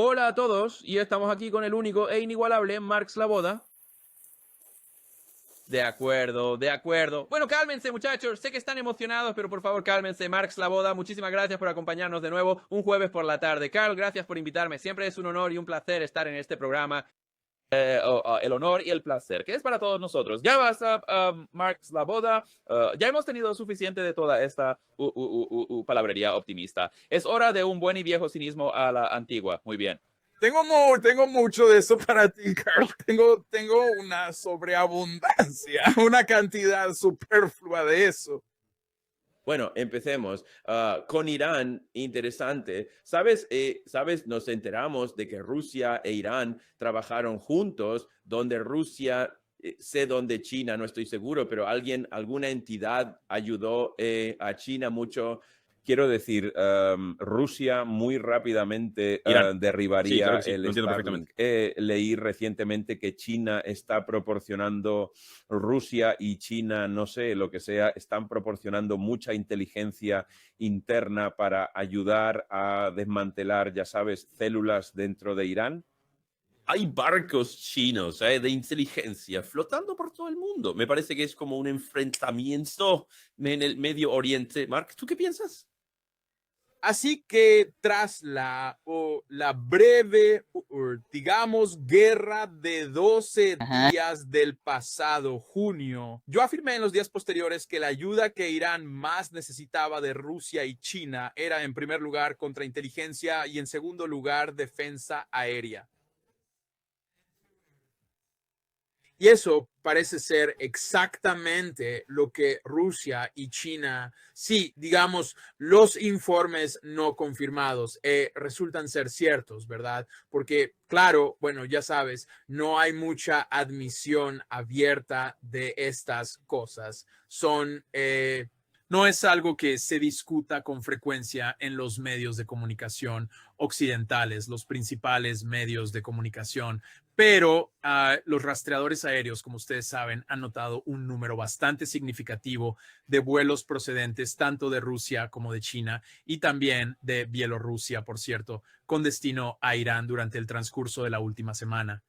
Hola a todos, y estamos aquí con el único e inigualable Mark Slavoda. De acuerdo, de acuerdo. Bueno, cálmense, muchachos. Sé que están emocionados, pero por favor, cálmense. Mark Slavoda, muchísimas gracias por acompañarnos de nuevo un jueves por la tarde. Carl, gracias por invitarme. Siempre es un honor y un placer estar en este programa. El honor y el placer, que es para todos nosotros. Ya basta, Mark Slavoda. Ya hemos tenido suficiente de toda esta palabrería optimista. Es hora de un buen y viejo cinismo a la antigua. Muy bien. Tengo mucho de eso para ti, Carl. Tengo una sobreabundancia, una cantidad superflua de eso. Bueno, empecemos. Con Irán, interesante. ¿Sabes? Nos enteramos de que Rusia e Irán trabajaron juntos, donde Rusia, sé dónde China, no estoy seguro, pero alguna entidad ayudó a China mucho. Quiero decir, Rusia muy rápidamente Irán. Sí, claro derribaría que sí, el lo entiendo Starlink. perfectamente. Leí recientemente que China está proporcionando Rusia y China, no sé, lo que sea, están proporcionando mucha inteligencia interna para ayudar a desmantelar, ya sabes, células dentro de Irán. Hay barcos chinos de inteligencia flotando por todo el mundo. Me parece que es como un enfrentamiento en el Medio Oriente. Mark, ¿tú qué piensas? Así que tras la breve, digamos, guerra de 12 días del pasado junio, yo afirmé en los días posteriores que la ayuda que Irán más necesitaba de Rusia y China era, en primer lugar, contrainteligencia y, en segundo lugar, defensa aérea. Y eso parece ser exactamente lo que Rusia y China, sí, digamos, los informes no confirmados resultan ser ciertos, ¿verdad? Porque, claro, bueno, ya sabes, no hay mucha admisión abierta de estas cosas. No es algo que se discuta con frecuencia en los medios de comunicación occidentales, los principales medios de comunicación, pero los rastreadores aéreos, como ustedes saben, han notado un número bastante significativo de vuelos procedentes tanto de Rusia como de China y también de Bielorrusia, por cierto, con destino a Irán durante el transcurso de la última semana.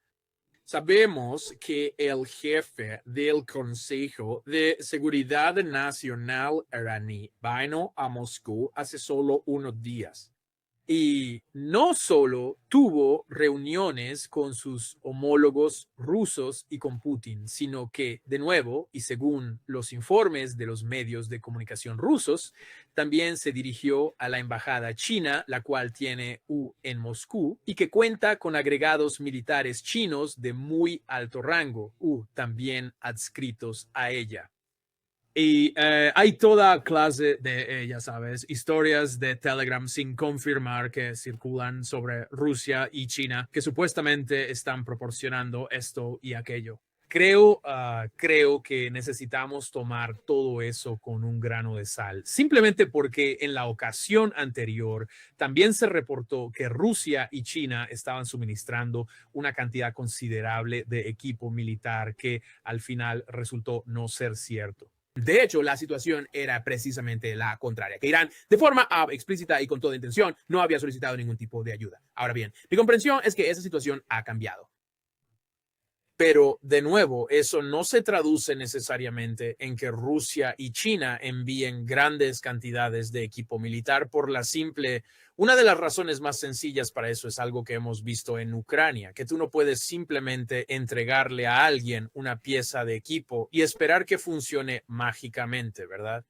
Sabemos que el jefe del Consejo de Seguridad Nacional iraní vino a Moscú hace solo unos días. Y no solo tuvo reuniones con sus homólogos rusos y con Putin, sino que, de nuevo, y según los informes de los medios de comunicación rusos, también se dirigió a la embajada china, la cual tiene en Moscú, y que cuenta con agregados militares chinos de muy alto rango, también adscritos a ella. Y hay toda clase de, ya sabes, historias de Telegram sin confirmar que circulan sobre Rusia y China que supuestamente están proporcionando esto y aquello. Creo que necesitamos tomar todo eso con un grano de sal, simplemente porque en la ocasión anterior también se reportó que Rusia y China estaban suministrando una cantidad considerable de equipo militar que al final resultó no ser cierto. De hecho, la situación era precisamente la contraria, que Irán, de forma explícita y con toda intención, no había solicitado ningún tipo de ayuda. Ahora bien, mi comprensión es que esa situación ha cambiado. Pero, de nuevo, eso no se traduce necesariamente en que Rusia y China envíen grandes cantidades de equipo militar por la simple... Una de las razones más sencillas para eso es algo que hemos visto en Ucrania, que tú no puedes simplemente entregarle a alguien una pieza de equipo y esperar que funcione mágicamente, ¿verdad?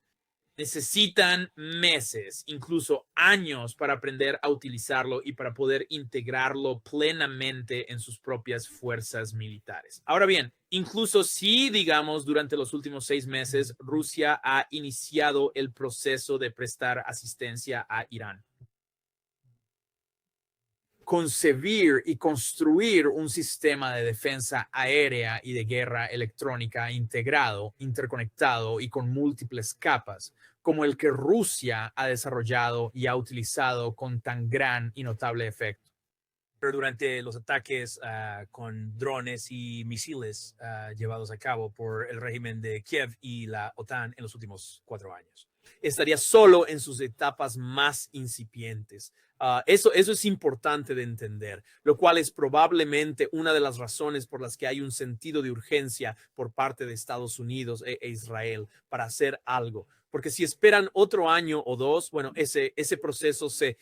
Necesitan meses, incluso años para aprender a utilizarlo y para poder integrarlo plenamente en sus propias fuerzas militares. Ahora bien, incluso si, digamos, durante los últimos 6 meses, Rusia ha iniciado el proceso de prestar asistencia a Irán, concebir y construir un sistema de defensa aérea y de guerra electrónica integrado, interconectado y con múltiples capas, como el que Rusia ha desarrollado y ha utilizado con tan gran y notable efecto. Pero durante los ataques con drones y misiles llevados a cabo por el régimen de Kiev y la OTAN en los últimos 4 años. estaría solo en sus etapas más incipientes. Eso es importante de entender, lo cual es probablemente una de las razones por las que hay un sentido de urgencia por parte de Estados Unidos e Israel para hacer algo. Porque si esperan otro año o dos, bueno, ese proceso se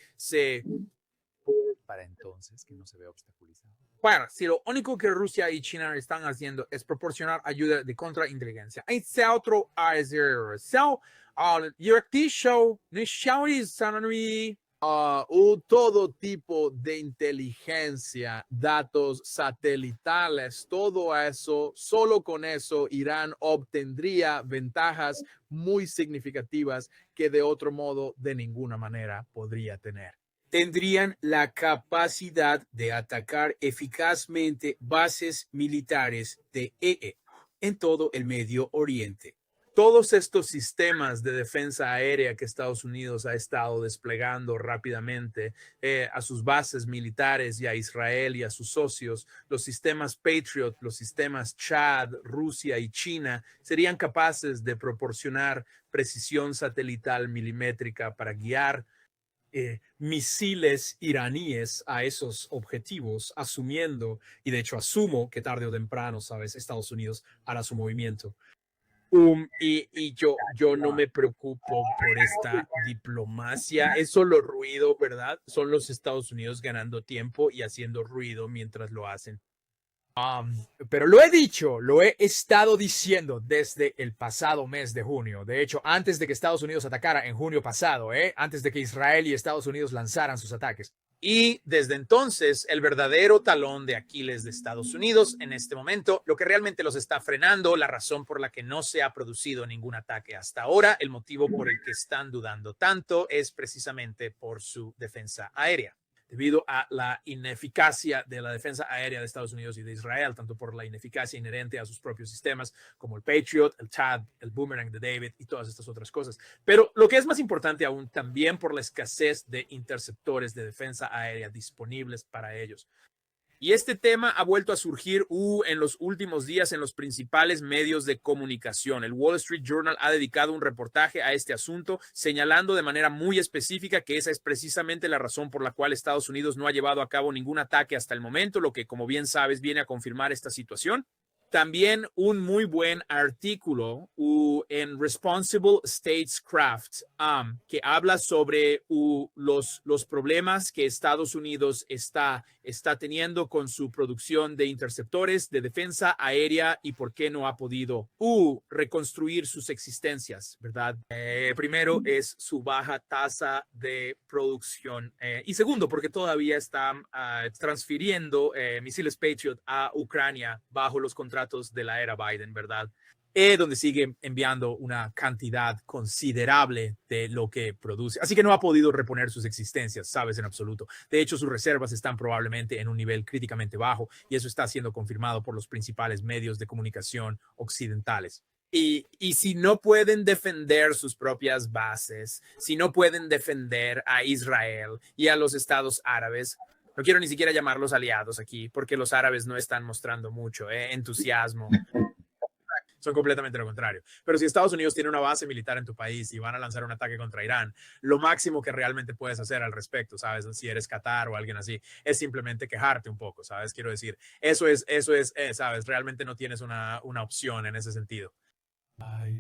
para entonces que no se vea obstaculizado. Bueno, si lo único que Rusia y China están haciendo es proporcionar ayuda de contrainteligencia, ese otro todo tipo de inteligencia, datos satelitales, todo eso, solo con eso Irán obtendría ventajas muy significativas que de otro modo de ninguna manera podría tener. Tendrían la capacidad de atacar eficazmente bases militares de en todo el Medio Oriente. Todos estos sistemas de defensa aérea que Estados Unidos ha estado desplegando rápidamente a sus bases militares y a Israel y a sus socios, los sistemas Patriot, los sistemas Chad, Rusia y China, serían capaces de proporcionar precisión satelital milimétrica para guiar misiles iraníes a esos objetivos, asumiendo, y de hecho asumo que tarde o temprano, sabes, Estados Unidos hará su movimiento. Y yo no me preocupo por esta diplomacia, es solo ruido, ¿verdad? Son los Estados Unidos ganando tiempo y haciendo ruido mientras lo hacen. Pero lo he dicho, lo he estado diciendo desde el pasado mes de junio. De hecho, antes de que Estados Unidos atacara en junio pasado, antes de que Israel y Estados Unidos lanzaran sus ataques. Y desde entonces, el verdadero talón de Aquiles de Estados Unidos en este momento, lo que realmente los está frenando, la razón por la que no se ha producido ningún ataque hasta ahora, el motivo por el que están dudando tanto es precisamente por su defensa aérea. Debido a la ineficacia de la defensa aérea de Estados Unidos y de Israel, tanto por la ineficacia inherente a sus propios sistemas como el Patriot, el Chad, el Boomerang de David y todas estas otras cosas. Pero lo que es más importante aún, también por la escasez de interceptores de defensa aérea disponibles para ellos. Y este tema ha vuelto a surgir en los últimos días en los principales medios de comunicación. El Wall Street Journal ha dedicado un reportaje a este asunto, señalando de manera muy específica que esa es precisamente la razón por la cual Estados Unidos no ha llevado a cabo ningún ataque hasta el momento, lo que, como bien sabes, viene a confirmar esta situación. También un muy buen artículo en Responsible Statescraft que habla sobre los problemas que Estados Unidos está teniendo con su producción de interceptores de defensa aérea y por qué no ha podido reconstruir sus existencias, ¿verdad? Primero es su baja tasa de producción y segundo, porque todavía están transfiriendo misiles Patriot a Ucrania bajo los contratos de la era Biden, ¿verdad? Donde sigue enviando una cantidad considerable de lo que produce. Así que no ha podido reponer sus existencias, sabes, en absoluto. De hecho, sus reservas están probablemente en un nivel críticamente bajo y eso está siendo confirmado por los principales medios de comunicación occidentales. Y si no pueden defender sus propias bases, si no pueden defender a Israel y a los estados árabes, no quiero ni siquiera llamarlos aliados aquí, porque los árabes no están mostrando mucho entusiasmo. Son completamente lo contrario. Pero si Estados Unidos tiene una base militar en tu país y van a lanzar un ataque contra Irán, lo máximo que realmente puedes hacer al respecto, ¿sabes? Si eres Qatar o alguien así, es simplemente quejarte un poco, ¿sabes? Quiero decir, eso es ¿sabes? Realmente no tienes una opción en ese sentido.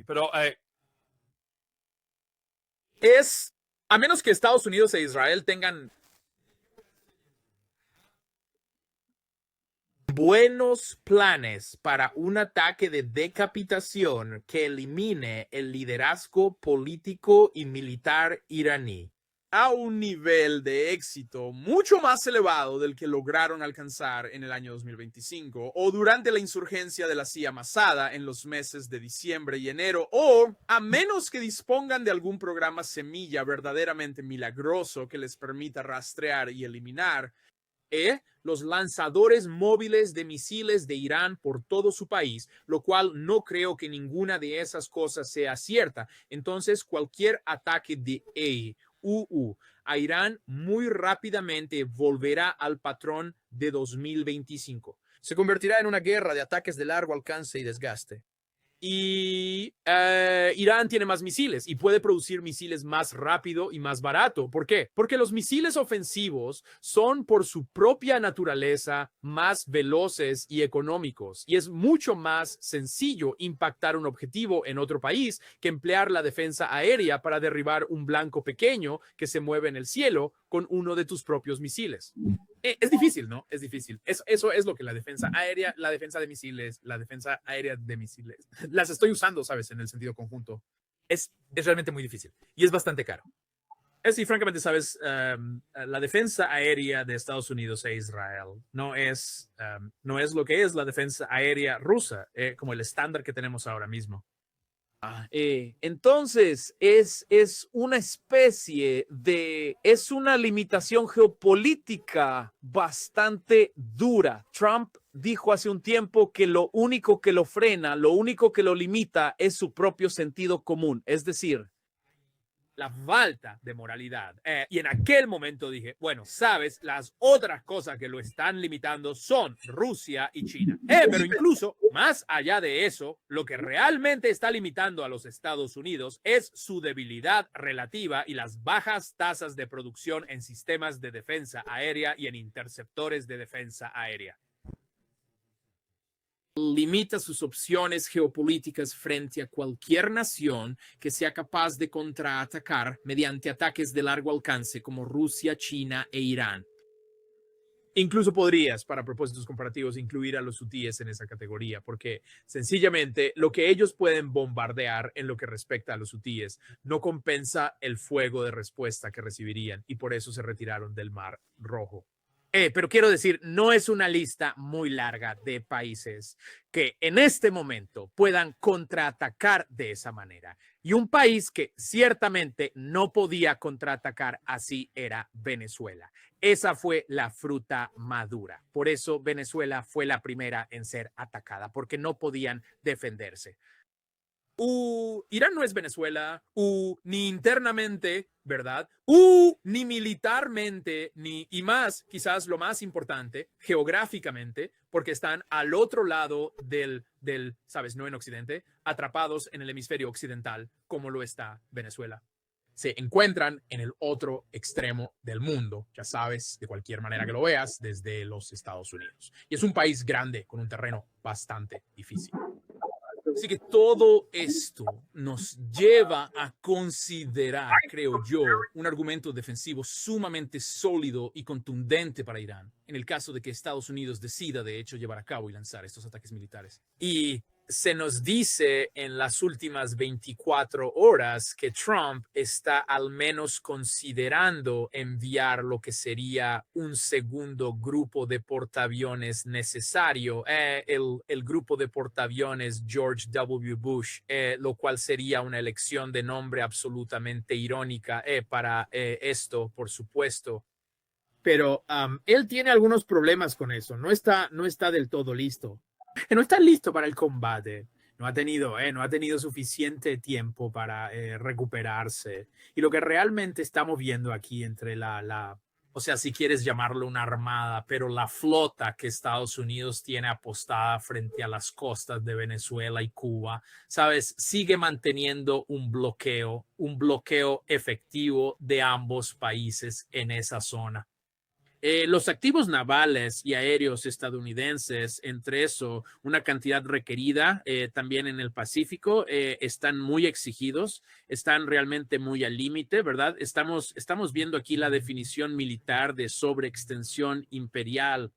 Pero a menos que Estados Unidos e Israel tengan buenos planes para un ataque de decapitación que elimine el liderazgo político y militar iraní a un nivel de éxito mucho más elevado del que lograron alcanzar en el año 2025 o durante la insurgencia de la CIA Masada en los meses de diciembre y enero, o a menos que dispongan de algún programa semilla verdaderamente milagroso que les permita rastrear y eliminar los lanzadores móviles de misiles de Irán por todo su país, lo cual no creo que ninguna de esas cosas sea cierta. Entonces, cualquier ataque de a Irán muy rápidamente volverá al patrón de 2025. Se convertirá en una guerra de ataques de largo alcance y desgaste. y Irán tiene más misiles y puede producir misiles más rápido y más barato. ¿Por qué? Porque los misiles ofensivos son por su propia naturaleza más veloces y económicos, y es mucho más sencillo impactar un objetivo en otro país que emplear la defensa aérea para derribar un blanco pequeño que se mueve en el cielo con uno de tus propios misiles. Es difícil, ¿no? Es difícil. Eso es lo que la defensa aérea, la defensa de misiles, la defensa aérea de misiles, las estoy usando, ¿sabes? En el sentido conjunto. Es realmente muy difícil y es bastante caro. Y francamente, ¿sabes? La defensa aérea de Estados Unidos e Israel no es lo que es la defensa aérea rusa, como el estándar que tenemos ahora mismo. Entonces, es una especie de, es una limitación geopolítica bastante dura. Trump dijo hace un tiempo que lo único que lo frena, lo único que lo limita es su propio sentido común, es decir, la falta de moralidad. Y en aquel momento dije, bueno, sabes, las otras cosas que lo están limitando son Rusia y China. Pero incluso más allá de eso, lo que realmente está limitando a los Estados Unidos es su debilidad relativa y las bajas tasas de producción en sistemas de defensa aérea y en interceptores de defensa aérea. Limita sus opciones geopolíticas frente a cualquier nación que sea capaz de contraatacar mediante ataques de largo alcance como Rusia, China e Irán. Incluso podrías, para propósitos comparativos, incluir a los hutíes en esa categoría, porque sencillamente lo que ellos pueden bombardear en lo que respecta a los hutíes no compensa el fuego de respuesta que recibirían y por eso se retiraron del Mar Rojo. Pero quiero decir, no es una lista muy larga de países que en este momento puedan contraatacar de esa manera. Y un país que ciertamente no podía contraatacar así era Venezuela. Esa fue la fruta madura. Por eso Venezuela fue la primera en ser atacada, porque no podían defenderse. Irán no es Venezuela, ni internamente, ¿verdad? Ni militarmente, y más, quizás lo más importante, geográficamente, porque están al otro lado del, ¿sabes? No en Occidente, atrapados en el hemisferio occidental, como lo está Venezuela. Se encuentran en el otro extremo del mundo, ya sabes, de cualquier manera que lo veas, desde los Estados Unidos. Y es un país grande, con un terreno bastante difícil. Así que todo esto nos lleva a considerar, creo yo, un argumento defensivo sumamente sólido y contundente para Irán, en el caso de que Estados Unidos decida, de hecho, llevar a cabo y lanzar estos ataques militares. Y se nos dice en las últimas 24 horas que Trump está al menos considerando enviar lo que sería un segundo grupo de portaaviones necesario, el grupo de portaaviones George W. Bush, lo cual sería una elección de nombre absolutamente irónica para esto, por supuesto. Pero él tiene algunos problemas con eso, no está del todo listo. No está listo para el combate, no ha tenido suficiente tiempo para recuperarse. Y lo que realmente estamos viendo aquí entre o sea, si quieres llamarlo una armada, pero la flota que Estados Unidos tiene apostada frente a las costas de Venezuela y Cuba, ¿sabes? Sigue manteniendo un bloqueo efectivo de ambos países en esa zona. Los activos navales y aéreos estadounidenses, entre eso, una cantidad requerida también en el Pacífico, están muy exigidos, están realmente muy al límite, ¿verdad? Estamos viendo aquí la definición militar de sobreextensión imperial,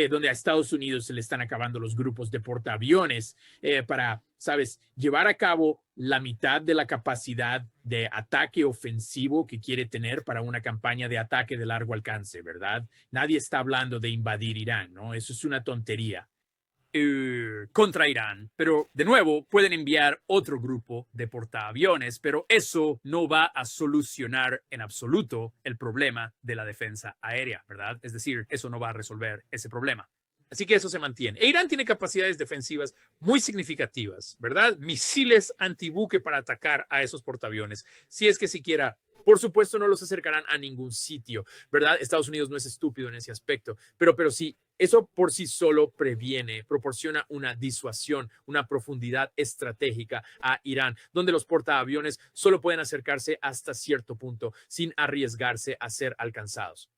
donde a Estados Unidos se le están acabando los grupos de portaaviones para, ¿sabes?, llevar a cabo la mitad de la capacidad de ataque ofensivo que quiere tener para una campaña de ataque de largo alcance, ¿verdad? Nadie está hablando de invadir Irán, ¿no? Eso es una tontería. Contra Irán, pero de nuevo pueden enviar otro grupo de portaaviones, pero eso no va a solucionar en absoluto el problema de la defensa aérea, ¿verdad? Es decir, eso no va a resolver ese problema. Así que eso se mantiene. E Irán tiene capacidades defensivas muy significativas, ¿verdad? Misiles antibuque para atacar a esos portaaviones, si es que siquiera Por supuesto, no los acercarán a ningún sitio, ¿verdad? Estados Unidos no es estúpido en ese aspecto, pero sí, eso por sí solo proporciona una disuasión, una profundidad estratégica a Irán, donde los portaaviones solo pueden acercarse hasta cierto punto sin arriesgarse a ser alcanzados.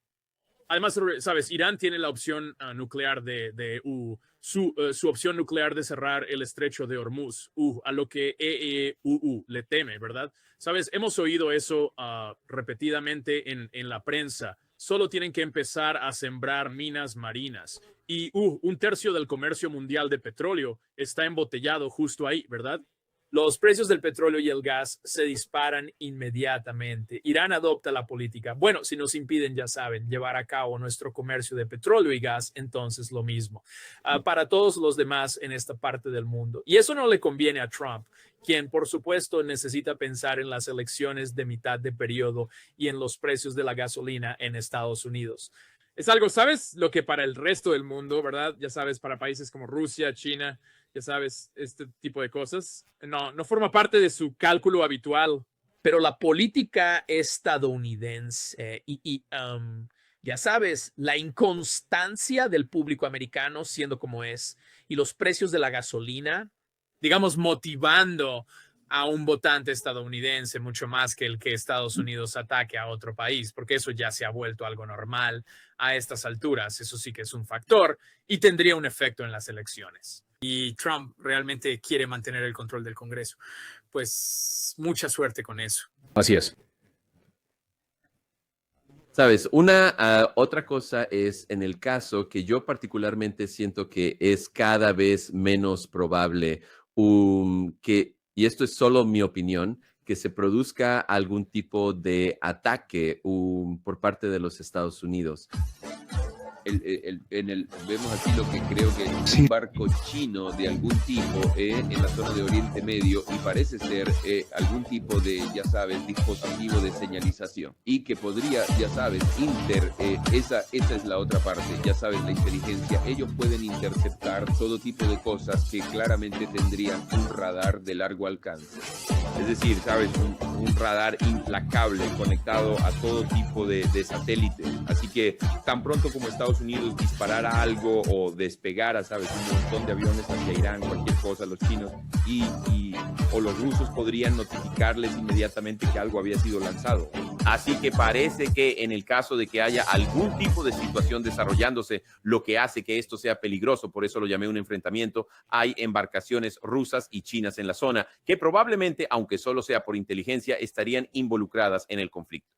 Además, sabes, Irán tiene la opción nuclear su opción nuclear de cerrar el estrecho de Hormuz, a lo que EEUU le teme, ¿verdad? Sabes, hemos oído eso repetidamente en la prensa. Solo tienen que empezar a sembrar minas marinas. Y un tercio del comercio mundial de petróleo está embotellado justo ahí, ¿verdad? Los precios del petróleo y el gas se disparan inmediatamente. Irán adopta la política. Bueno, si nos impiden, ya saben, llevar a cabo nuestro comercio de petróleo y gas, entonces lo mismo. Para todos los demás en esta parte del mundo. Y eso no le conviene a Trump, quien por supuesto necesita pensar en las elecciones de mitad de periodo y en los precios de la gasolina en Estados Unidos. Es algo, ¿sabes? Lo que para el resto del mundo, ¿verdad? Ya sabes, para países como Rusia, China, ya sabes, este tipo de cosas, no forma parte de su cálculo habitual. Pero la política estadounidense ya sabes, la inconstancia del público americano siendo como es y los precios de la gasolina, digamos, motivando a un votante estadounidense mucho más que el que Estados Unidos ataque a otro país, porque eso ya se ha vuelto algo normal a estas alturas. Eso sí que es un factor y tendría un efecto en las elecciones. Y Trump realmente quiere mantener el control del Congreso. Pues mucha suerte con eso. Así es. Sabes, otra cosa es en el caso que yo particularmente siento que es cada vez menos probable y esto es solo mi opinión, que se produzca algún tipo de ataque por parte de los Estados Unidos. Vemos aquí lo que creo que es un barco chino de algún tipo en la zona de Oriente Medio y parece ser algún tipo de, ya sabes, dispositivo de señalización y que podría, ya sabes, esa es la otra parte, ya sabes, la inteligencia. Ellos pueden interceptar todo tipo de cosas que claramente tendrían un radar de largo alcance. Es decir, sabes, un radar implacable conectado a todo tipo de satélites. Así que tan pronto como Estados Unidos disparara algo o despegara, sabes, un montón de aviones hacia Irán, cualquier cosa, los chinos o los rusos podrían notificarles inmediatamente que algo había sido lanzado. Así que parece que en el caso de que haya algún tipo de situación desarrollándose, lo que hace que esto sea peligroso, por eso lo llamé un enfrentamiento, hay embarcaciones rusas y chinas en la zona que probablemente, aunque solo sea por inteligencia, estarían involucradas en el conflicto.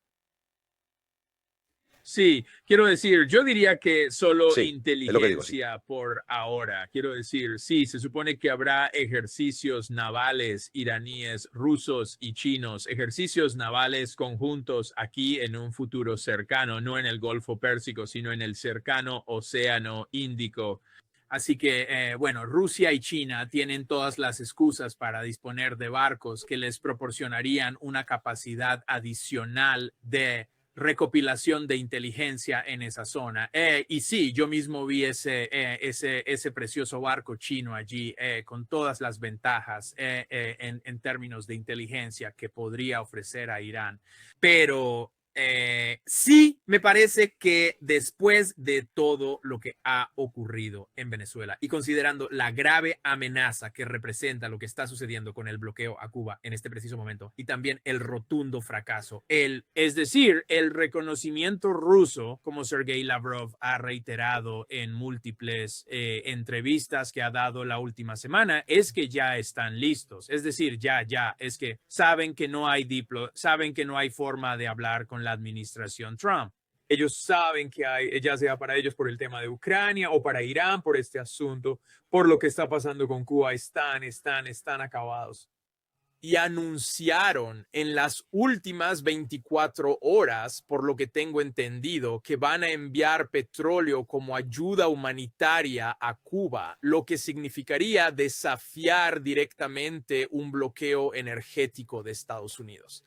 Sí, quiero decir, yo diría que solo Sí, inteligencia es lo que digo, sí. por ahora. Quiero decir, sí, se supone que habrá ejercicios navales iraníes, rusos y chinos, ejercicios navales conjuntos aquí en un futuro cercano, no en el Golfo Pérsico, sino en el cercano Océano Índico. Así que, bueno, Rusia y China tienen todas las excusas para disponer de barcos que les proporcionarían una capacidad adicional de recopilación de inteligencia en esa zona. Y sí, yo mismo vi ese precioso barco chino allí con todas las ventajas en términos de inteligencia que podría ofrecer a Irán. Pero sí, me parece que después de todo lo que ha ocurrido en Venezuela y considerando la grave amenaza que representa lo que está sucediendo con el bloqueo a Cuba en este preciso momento y también el rotundo fracaso, es decir, el reconocimiento ruso, como Sergei Lavrov ha reiterado en múltiples entrevistas que ha dado la última semana, es que ya están listos. Es decir, es que saben que no hay saben que no hay forma de hablar con la administración Trump. Ellos saben que hay, ya sea para ellos por el tema de Ucrania o para Irán por este asunto, por lo que está pasando con Cuba, están acabados. Y anunciaron en las últimas 24 horas, por lo que tengo entendido, que van a enviar petróleo como ayuda humanitaria a Cuba, lo que significaría desafiar directamente un bloqueo energético de Estados Unidos.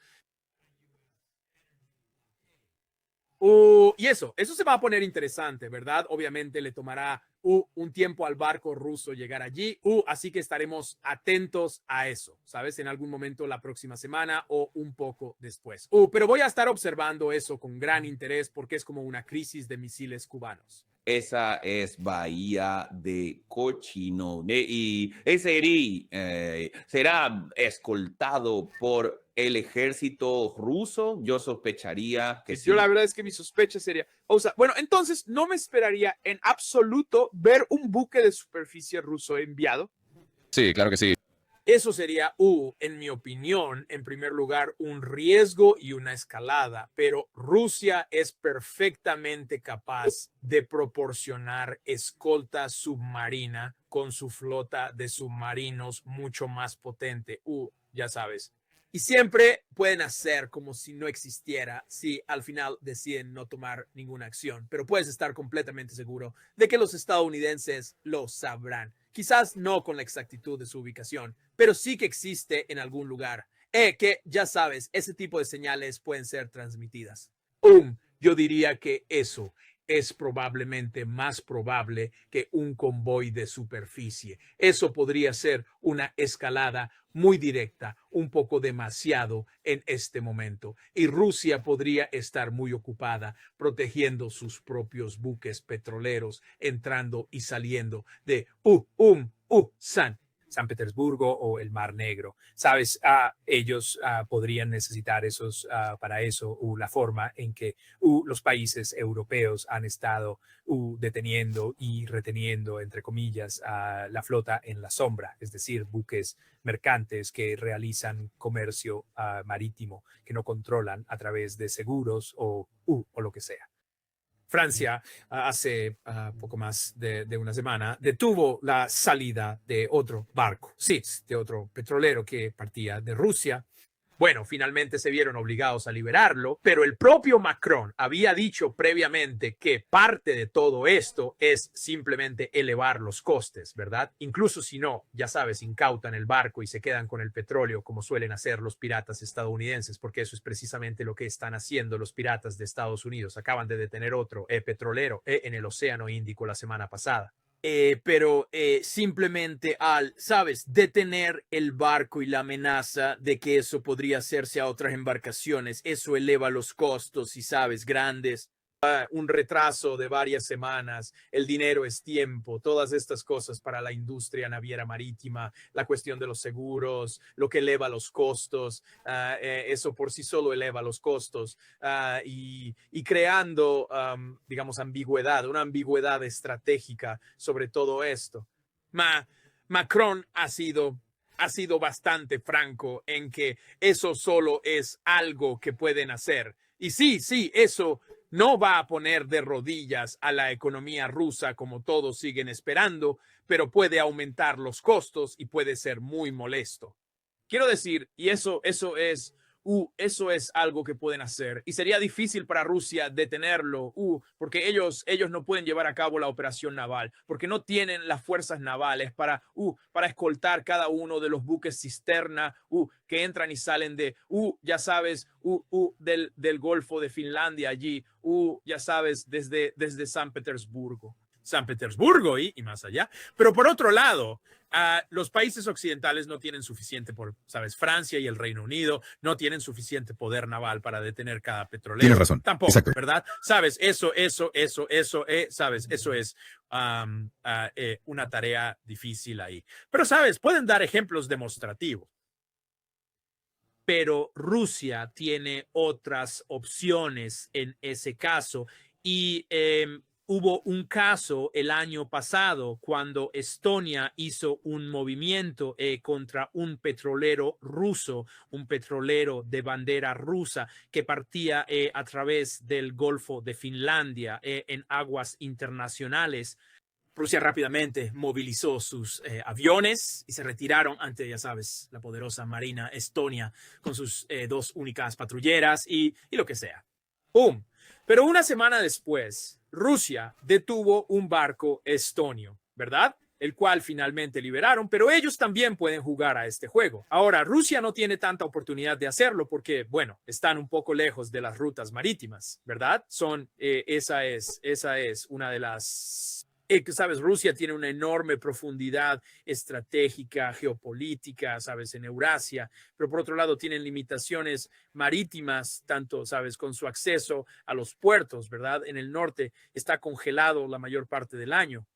Y eso se va a poner interesante, ¿verdad? Obviamente le tomará un tiempo al barco ruso llegar allí, así que estaremos atentos a eso, ¿sabes? En algún momento la próxima semana o un poco después. Pero voy a estar observando eso con gran interés porque es como una crisis de misiles cubanos. Esa es Bahía de Cochino. Y ese será escoltado por el ejército ruso. Yo sospecharía que sí. Yo la verdad es que mi sospecha sería, bueno, entonces no me esperaría en absoluto ver un buque de superficie ruso enviado. Sí, claro que sí. Eso sería, en mi opinión, en primer lugar, un riesgo y una escalada, pero Rusia es perfectamente capaz de proporcionar escolta submarina con su flota de submarinos mucho más potente. Ya sabes. Y siempre pueden hacer como si no existiera si al final deciden no tomar ninguna acción, pero puedes estar completamente seguro de que los estadounidenses lo sabrán. Quizás no con la exactitud de su ubicación, pero sí que existe en algún lugar. Que ya sabes, ese tipo de señales pueden ser transmitidas. Yo diría que eso es probablemente más probable que un convoy de superficie. Eso podría ser una escalada muy directa, un poco demasiado en este momento. Y Rusia podría estar muy ocupada protegiendo sus propios buques petroleros, entrando y saliendo de San Petersburgo o el Mar Negro. Sabes, ellos podrían necesitar para eso, la forma en que los países europeos han estado deteniendo y reteniendo, entre comillas, la flota en la sombra, es decir, buques mercantes que realizan comercio marítimo, que no controlan a través de seguros o lo que sea. Francia, hace poco más de una semana, detuvo la salida de otro barco, sí, de otro petrolero que partía de Rusia. Bueno, finalmente se vieron obligados a liberarlo, pero el propio Macron había dicho previamente que parte de todo esto es simplemente elevar los costes, ¿verdad? Incluso si no, ya sabes, incautan el barco y se quedan con el petróleo como suelen hacer los piratas estadounidenses, porque eso es precisamente lo que están haciendo los piratas de Estados Unidos. Acaban de detener otro petrolero en el Océano Índico la semana pasada. Pero simplemente sabes, detener el barco y la amenaza de que eso podría hacerse a otras embarcaciones, eso eleva los costos y sabes, grandes. Un retraso de varias semanas, el dinero es tiempo, todas estas cosas para la industria naviera marítima, la cuestión de los seguros, lo que eleva los costos, eso por sí solo eleva los costos y creando, digamos, una ambigüedad estratégica sobre todo esto. Macron ha sido bastante franco en que eso solo es algo que pueden hacer. Y sí, eso no va a poner de rodillas a la economía rusa como todos siguen esperando, pero puede aumentar los costos y puede ser muy molesto. Quiero decir, y eso es algo que pueden hacer. Y sería difícil para Rusia detenerlo, porque ellos no pueden llevar a cabo la operación naval, porque no tienen las fuerzas navales para escoltar cada uno de los buques cisterna que entran y salen de, ya sabes, del Golfo de Finlandia allí, ya sabes, desde San Petersburgo. Y más allá. Pero por otro lado, los países occidentales no tienen suficiente, Francia y el Reino Unido no tienen suficiente poder naval para detener cada petrolero. Tienes razón. Tampoco, exacto. ¿verdad? Sabes, eso es una tarea difícil ahí. Pero, sabes, pueden dar ejemplos demostrativos. Pero Rusia tiene otras opciones en ese caso y hubo un caso el año pasado cuando Estonia hizo un movimiento contra un petrolero ruso, un petrolero de bandera rusa que partía a través del Golfo de Finlandia en aguas internacionales. Rusia rápidamente movilizó sus aviones y se retiraron ante, ya sabes, la poderosa Marina Estonia con sus dos únicas patrulleras y lo que sea. ¡Pum! Pero una semana después, Rusia detuvo un barco estonio, ¿verdad? el cual finalmente liberaron, pero ellos también pueden jugar a este juego. Ahora, Rusia no tiene tanta oportunidad de hacerlo porque, bueno, están un poco lejos de las rutas marítimas, ¿verdad? Esa es una de las... sabes, Rusia tiene una enorme profundidad estratégica, geopolítica, sabes, en Eurasia, pero por otro lado tienen limitaciones marítimas, tanto, sabes, con su acceso a los puertos, ¿verdad? En el norte está congelado la mayor parte del año.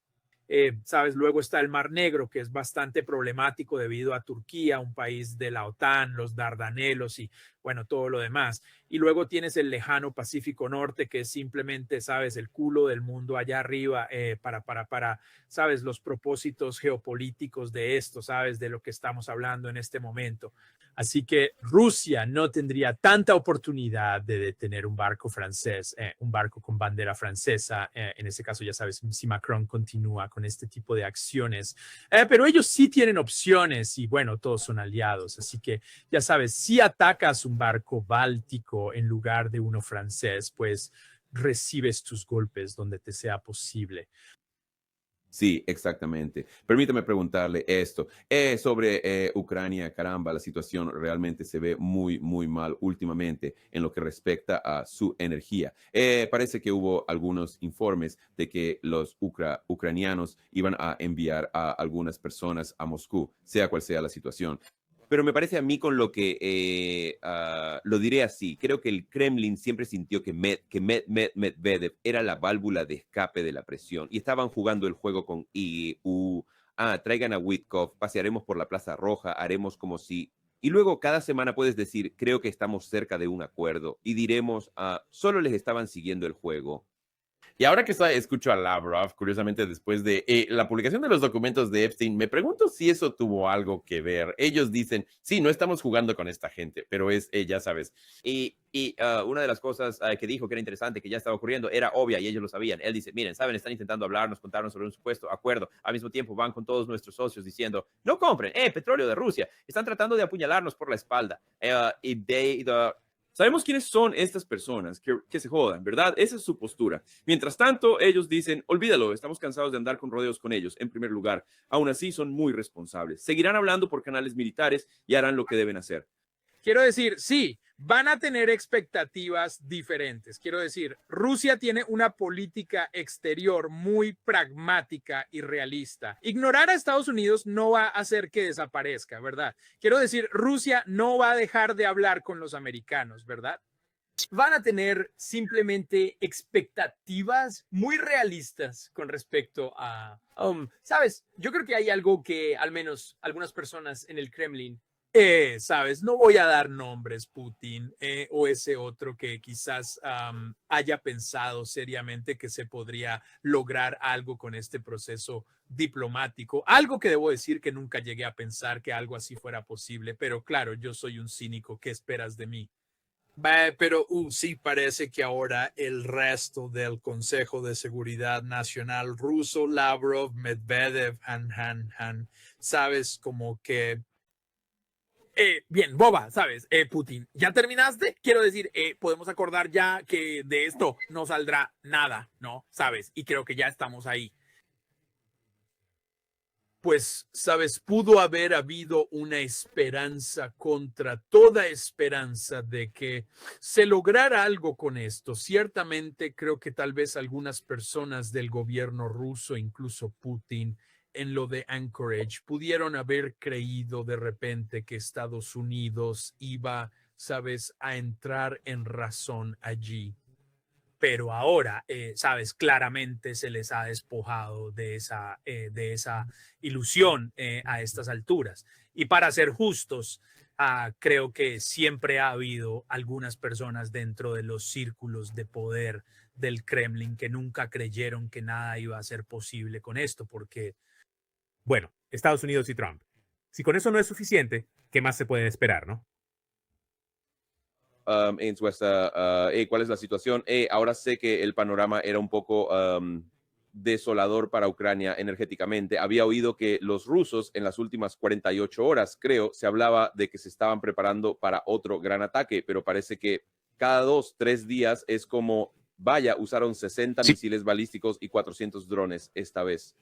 Sabes, luego está el Mar Negro, que es bastante problemático debido a Turquía, un país de la OTAN, los Dardanelos y, bueno, todo lo demás. Y luego tienes el lejano Pacífico Norte, que es simplemente, sabes, el culo del mundo allá arriba para, sabes, los propósitos geopolíticos de esto, sabes, de lo que estamos hablando en este momento. Así que Rusia no tendría tanta oportunidad de detener un barco francés, un barco con bandera francesa. En ese caso, ya sabes, si Macron continúa con este tipo de acciones. Pero ellos sí tienen opciones y, bueno, todos son aliados. Así que, ya sabes, si atacas un barco báltico en lugar de uno francés, pues recibes tus golpes donde te sea posible. Sí, exactamente. Permítame preguntarle esto. Sobre Ucrania, caramba, la situación realmente se ve muy, muy mal últimamente en lo que respecta a su energía. Parece que hubo algunos informes de que los ucranianos iban a enviar a algunas personas a Moscú, sea cual sea la situación. Pero me parece a mí con lo que, lo diré así, creo que el Kremlin siempre sintió que Medvedev era la válvula de escape de la presión y estaban jugando el juego con traigan a Witkoff, pasearemos por la Plaza Roja, haremos como si... Y luego cada semana puedes decir, creo que estamos cerca de un acuerdo y diremos, solo les estaban siguiendo el juego. Y ahora que escucho a Lavrov, curiosamente después de la publicación de los documentos de Epstein, me pregunto si eso tuvo algo que ver. Ellos dicen, sí, no estamos jugando con esta gente, pero es, ya sabes. Y una de las cosas que dijo que era interesante, que ya estaba ocurriendo, era obvia y ellos lo sabían. Él dice, miren, saben, están intentando hablarnos, contarnos sobre un supuesto acuerdo. Al mismo tiempo van con todos nuestros socios diciendo, no compren, petróleo de Rusia. Están tratando de apuñalarnos por la espalda. Sabemos quiénes son estas personas, que se jodan, ¿verdad? Esa es su postura. Mientras tanto, ellos dicen, olvídalo, estamos cansados de andar con rodeos con ellos, en primer lugar. Aún así, son muy responsables. Seguirán hablando por canales militares y harán lo que deben hacer. Quiero decir, sí, van a tener expectativas diferentes. Quiero decir, Rusia tiene una política exterior muy pragmática y realista. Ignorar a Estados Unidos no va a hacer que desaparezca, ¿verdad? Quiero decir, Rusia no va a dejar de hablar con los americanos, ¿verdad? Van a tener simplemente expectativas muy realistas con respecto a... ¿Sabes? Yo creo que hay algo que al menos algunas personas en el Kremlin sabes, no voy a dar nombres, Putin o ese otro que quizás haya pensado seriamente que se podría lograr algo con este proceso diplomático. Algo que debo decir que nunca llegué a pensar que algo así fuera posible, pero claro, yo soy un cínico. ¿Qué esperas de mí? Pero sí parece que ahora el resto del Consejo de Seguridad Nacional ruso, Lavrov, Medvedev, sabes, como que bien, boba, ¿sabes? Putin, ¿ya terminaste? Quiero decir, podemos acordar ya que de esto no saldrá nada, ¿no? ¿Sabes? Y creo que ya estamos ahí. Pues, ¿sabes? Pudo haber habido una esperanza contra toda esperanza de que se lograra algo con esto. Ciertamente creo que tal vez algunas personas del gobierno ruso, incluso Putin, en lo de Anchorage, pudieron haber creído de repente que Estados Unidos iba, sabes, a entrar en razón allí. Pero ahora, sabes, claramente se les ha despojado de esa ilusión a estas alturas. Y para ser justos, creo que siempre ha habido algunas personas dentro de los círculos de poder del Kremlin que nunca creyeron que nada iba a ser posible con esto, porque... Bueno, Estados Unidos y Trump. Si con eso no es suficiente, ¿qué más se puede esperar, no? En ¿cuál es la situación? Ahora sé que el panorama era un poco desolador para Ucrania energéticamente. Había oído que los rusos en las últimas 48 horas, creo, se hablaba de que se estaban preparando para otro gran ataque, pero parece que cada 2-3 días es como, vaya, usaron 60 misiles balísticos y 400 drones esta vez.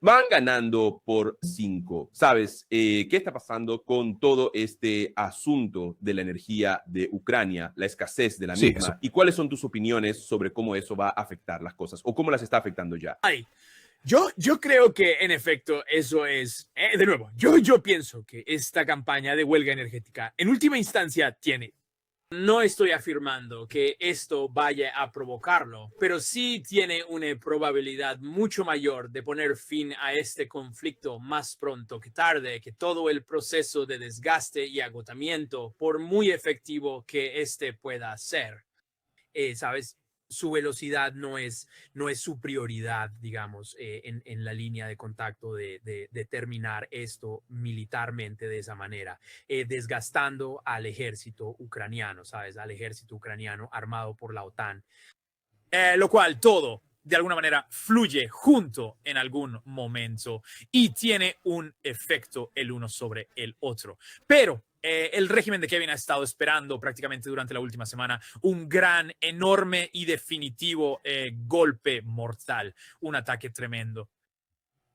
Van ganando por 5. ¿Sabes qué está pasando con todo este asunto de la energía de Ucrania, la escasez de la Sí, misma? eso. ¿Y cuáles son tus opiniones sobre cómo eso va a afectar las cosas o cómo las está afectando ya? Yo creo que en efecto eso es, de nuevo, yo pienso que esta campaña de huelga energética en última instancia tiene. No estoy afirmando que esto vaya a provocarlo, pero sí tiene una probabilidad mucho mayor de poner fin a este conflicto más pronto que tarde, que todo el proceso de desgaste y agotamiento, por muy efectivo que este pueda ser. ¿Sabes? Su velocidad no es su prioridad, digamos, en la línea de contacto de terminar esto militarmente de esa manera, desgastando al ejército ucraniano, ¿sabes? Al ejército ucraniano armado por la OTAN, lo cual todo de alguna manera fluye junto en algún momento y tiene un efecto el uno sobre el otro. Pero el régimen de Kevin ha estado esperando prácticamente durante la última semana un gran, enorme y definitivo golpe mortal, un ataque tremendo.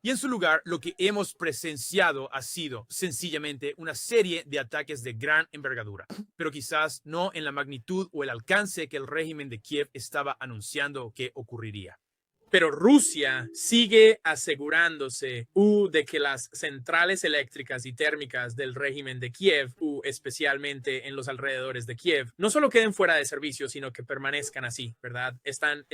Y en su lugar, lo que hemos presenciado ha sido sencillamente una serie de ataques de gran envergadura, pero quizás no en la magnitud o el alcance que el régimen de Kiev estaba anunciando que ocurriría. Pero Rusia sigue asegurándose de que las centrales eléctricas y térmicas del régimen de Kiev, especialmente en los alrededores de Kiev, no solo queden fuera de servicio, sino que permanezcan así, ¿verdad? Están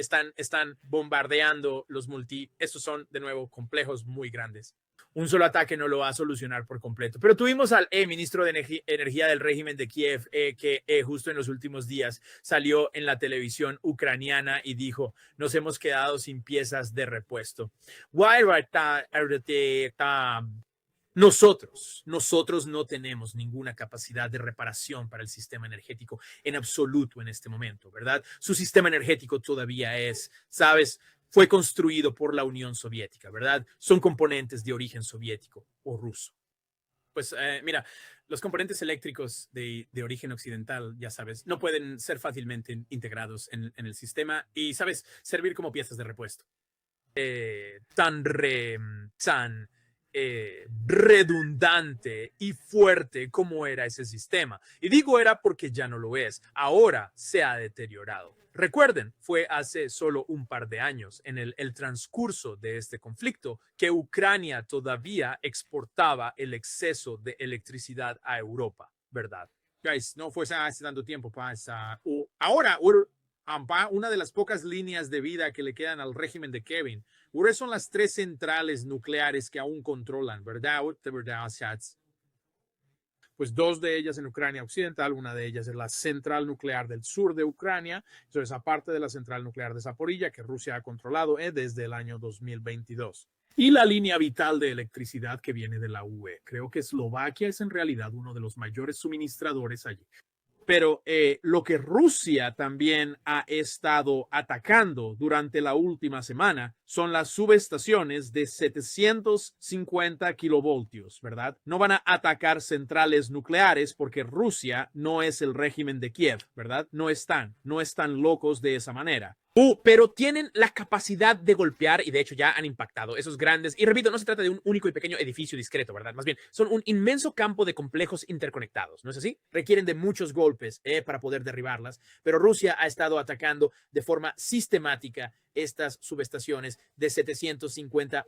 bombardeando los estos son, de nuevo, complejos muy grandes. Un solo ataque no lo va a solucionar por completo. Pero tuvimos al ministro de Energía del régimen de Kiev, que justo en los últimos días salió en la televisión ucraniana y dijo, nos hemos quedado sin piezas de repuesto. Nosotros no tenemos ninguna capacidad de reparación para el sistema energético en absoluto en este momento, ¿verdad? Su sistema energético todavía fue construido por la Unión Soviética, ¿verdad? Son componentes de origen soviético o ruso. Pues mira, los componentes eléctricos de origen occidental, ya sabes, no pueden ser fácilmente integrados en el sistema y, sabes, servir como piezas de repuesto. Tan redundante y fuerte como era ese sistema. Y digo era porque ya no lo es. Ahora se ha deteriorado. Recuerden, fue hace solo un par de años, en el transcurso de este conflicto, que Ucrania todavía exportaba el exceso de electricidad a Europa, ¿verdad? Guys, no fue hace tanto tiempo. Ahora, una de las pocas líneas de vida que le quedan al régimen de Kevin, son las 3 centrales nucleares que aún controlan, ¿verdad? Pues 2 de ellas en Ucrania Occidental, una de ellas es la central nuclear del sur de Ucrania, eso es aparte de la central nuclear de Zaporilla, que Rusia ha controlado desde el año 2022. Y la línea vital de electricidad que viene de la UE. Creo que Eslovaquia es en realidad uno de los mayores suministradores allí. Pero lo que Rusia también ha estado atacando durante la última semana son las subestaciones de 750 kilovoltios, ¿verdad? No van a atacar centrales nucleares porque Rusia no es el régimen de Kiev, ¿verdad? No están locos de esa manera. Pero tienen la capacidad de golpear y de hecho ya han impactado esos grandes, y repito, no se trata de un único y pequeño edificio discreto, ¿verdad? Más bien, son un inmenso campo de complejos interconectados, ¿no es así? Requieren de muchos golpes para poder derribarlas, pero Rusia ha estado atacando de forma sistemática estas subestaciones de 750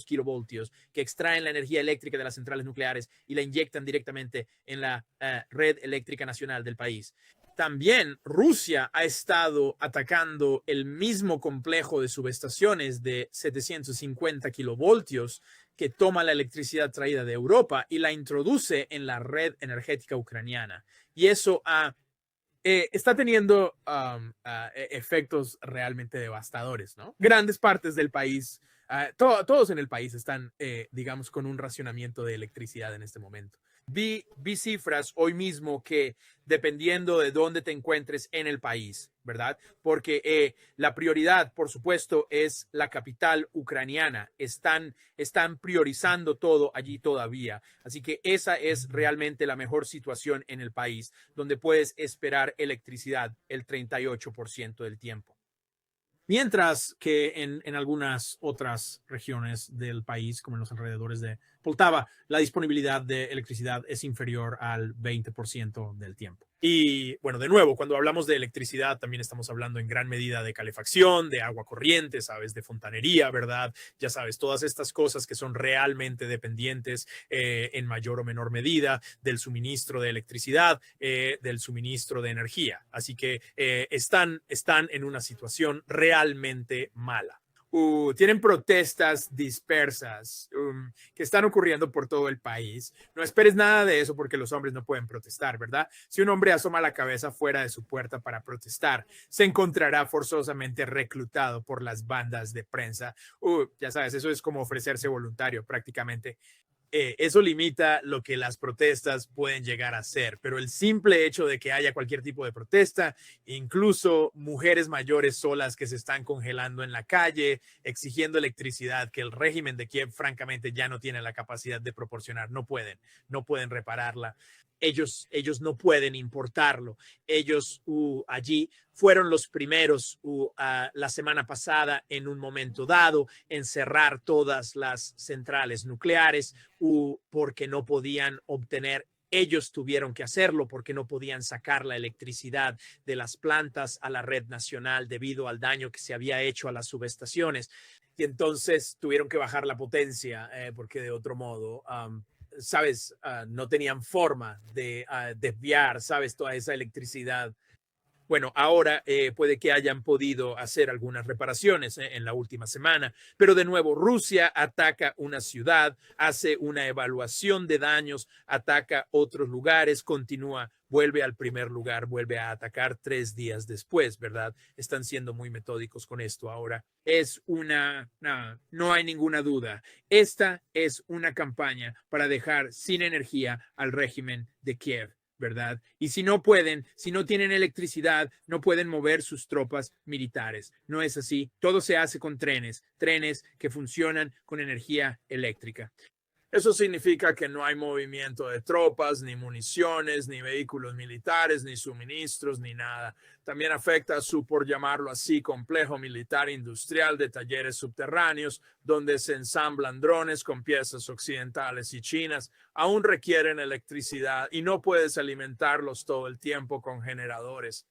kilovoltios, que extraen la energía eléctrica de las centrales nucleares y la inyectan directamente en la red eléctrica nacional del país. También Rusia ha estado atacando el mismo complejo de subestaciones de 750 kilovoltios que toma la electricidad traída de Europa y la introduce en la red energética ucraniana. Y eso está teniendo efectos realmente devastadores, ¿no? Grandes partes del país, todos en el país están, digamos, con un racionamiento de electricidad en este momento. Vi cifras hoy mismo que dependiendo de dónde te encuentres en el país, ¿verdad? Porque la prioridad, por supuesto, es la capital ucraniana. Están priorizando todo allí todavía. Así que esa es realmente la mejor situación en el país, donde puedes esperar electricidad el 38% del tiempo. Mientras que en algunas otras regiones del país, como en los alrededores de Poltava, la disponibilidad de electricidad es inferior al 20% del tiempo. Y bueno, de nuevo, cuando hablamos de electricidad, también estamos hablando en gran medida de calefacción, de agua corriente, ¿sabes? De fontanería, ¿verdad? Ya sabes, todas estas cosas que son realmente dependientes en mayor o menor medida del suministro de electricidad, del suministro de energía. Así que están en una situación realmente mala. Tienen protestas dispersas que están ocurriendo por todo el país. No esperes nada de eso porque los hombres no pueden protestar, ¿verdad? Si un hombre asoma la cabeza fuera de su puerta para protestar, se encontrará forzosamente reclutado por las bandas de prensa. Ya sabes, eso es como ofrecerse voluntario prácticamente. Eso limita lo que las protestas pueden llegar a ser, pero el simple hecho de que haya cualquier tipo de protesta, incluso mujeres mayores solas que se están congelando en la calle, exigiendo electricidad que el régimen de Kiev francamente ya no tiene la capacidad de proporcionar, no pueden repararla. Ellos no pueden importarlo. Ellos allí fueron los primeros la semana pasada en un momento dado en cerrar todas las centrales nucleares porque no podían obtener. Ellos tuvieron que hacerlo porque no podían sacar la electricidad de las plantas a la red nacional debido al daño que se había hecho a las subestaciones. Y entonces tuvieron que bajar la potencia porque de otro modo... ¿sabes? No tenían forma de desviar, ¿sabes? Toda esa electricidad. Bueno, ahora puede que hayan podido hacer algunas reparaciones en la última semana, pero de nuevo Rusia ataca una ciudad, hace una evaluación de daños, ataca otros lugares, continúa, vuelve al primer lugar, vuelve a atacar 3 días después, ¿verdad? Están siendo muy metódicos con esto ahora. No hay ninguna duda. Esta es una campaña para dejar sin energía al régimen de Kiev, ¿verdad? Y si no tienen electricidad, no pueden mover sus tropas militares. No es así. Todo se hace con trenes que funcionan con energía eléctrica. Eso significa que no hay movimiento de tropas, ni municiones, ni vehículos militares, ni suministros, ni nada. También afecta a su, por llamarlo así, complejo militar industrial de talleres subterráneos, donde se ensamblan drones con piezas occidentales y chinas. Aún requieren electricidad y no puedes alimentarlos todo el tiempo con generadores.